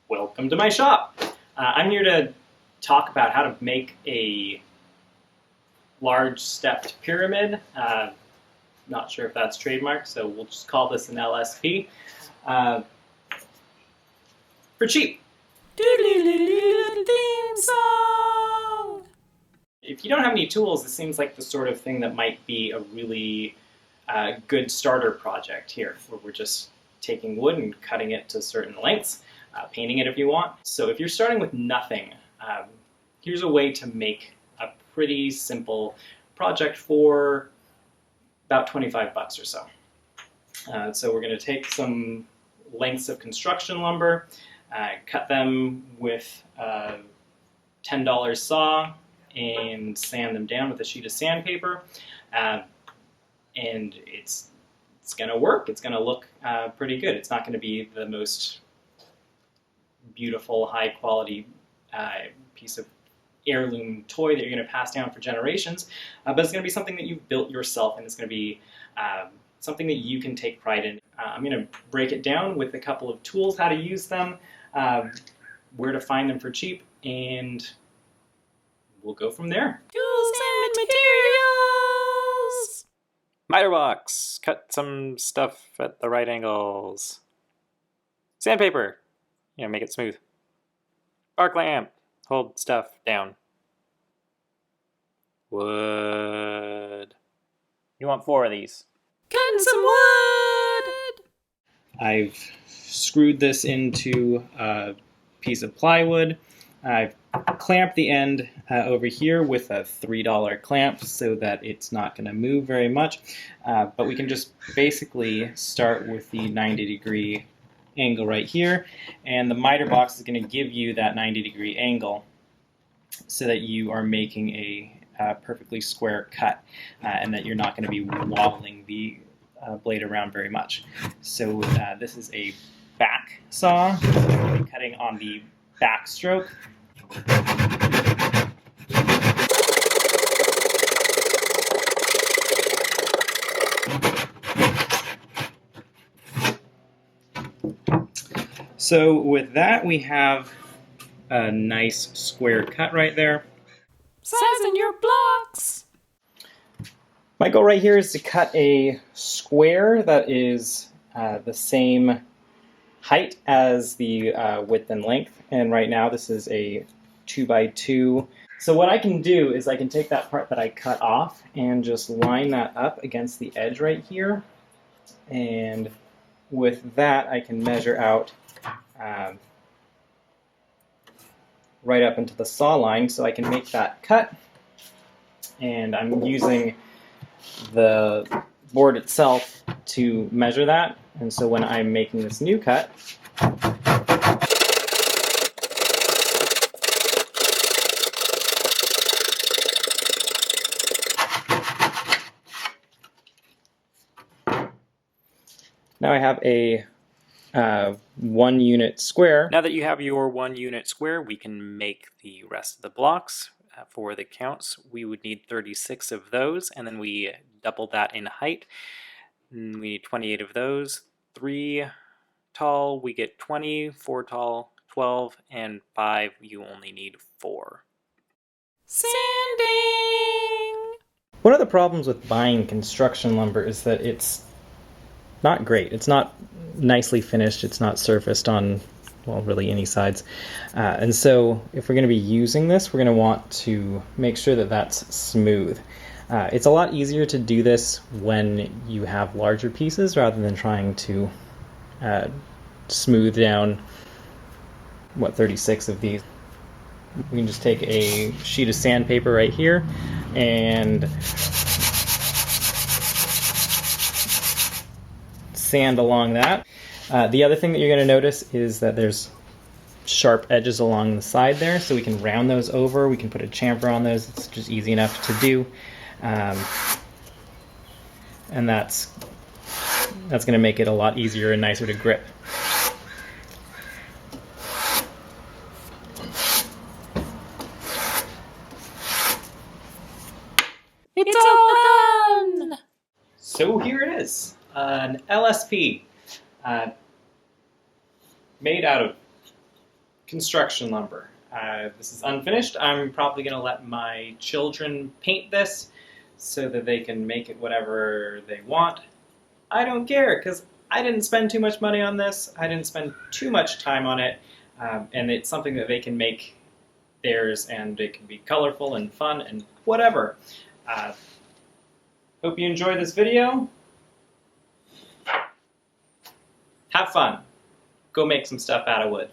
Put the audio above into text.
Welcome to my shop. I'm here to talk about how to make a large stepped pyramid. Not sure if that's trademarked, so we'll just call this an LSP. For cheap. Theme song! If you don't have any tools, it seems like the sort of thing that might be a really good starter project here, where we're just taking wood and cutting it to certain lengths, painting it if you want. So if you're starting with nothing, here's a way to make a pretty simple project for about 25 bucks or so. So we're going to take some lengths of construction lumber, cut them with a $10 saw, and sand them down with a sheet of sandpaper. And it's going to work. It's going to look pretty good. It's not going to be the most beautiful, high quality piece of heirloom toy that you're going to pass down for generations, but it's going to be something that you've built yourself, and it's going to be something that you can take pride in. I'm going to break it down with a couple of tools, how to use them, where to find them for cheap, and we'll go from there. Tools and materials! Miter box. Cut some stuff at the right angles. Sandpaper. Make it smooth. Arc lamp. Hold stuff down. Wood. You want 4 of these. Cutting some wood! I've screwed this into a piece of plywood. I've clamped the end over here with a $3 clamp so that it's not going to move very much. But we can just basically start with the 90-degree angle right here, and the miter box is going to give you that 90-degree angle so that you are making a perfectly square cut, and that you're not going to be wobbling the blade around very much. So this is a back saw. We'll be cutting on the back stroke. So with that, we have a nice square cut right there. Sizing your blocks! My goal right here is to cut a square that is the same height as the width and length. And right now this is a 2x2. So what I can do is I can take that part that I cut off and just line that up against the edge right here. And with that, I can measure out right up into the saw line, so I can make that cut. And I'm using the board itself to measure that, and so when I'm making this new cut, now I have a 1 unit square. Now that you have your 1 unit square, we can make the rest of the blocks. For the counts, we would need 36 of those, and then we double that in height. And we need 28 of those. 3 tall, we get 20, 4 tall, 12, and 5, you only need 4. Sanding! One of the problems with buying construction lumber is that it's not great. It's not nicely finished. It's not surfaced on, well, really any sides. And so if we're going to be using this, we're going to want to make sure that that's smooth. It's a lot easier to do this when you have larger pieces rather than trying to smooth down, 36 of these. We can just take a sheet of sandpaper right here and sand along that. The other thing that you're going to notice is that there's sharp edges along the side there, so we can round those over. We can put a chamfer on those. It's just easy enough to do, and that's going to make it a lot easier and nicer to grip. It's all done! So here it is, an LSP. Made out of construction lumber. This is unfinished. I'm probably going to let my children paint this so that they can make it whatever they want. I don't care, because I didn't spend too much money on this. I didn't spend too much time on it, and it's something that they can make theirs, and it can be colorful and fun and whatever. Hope you enjoyed this video. Have fun. Go make some stuff out of wood.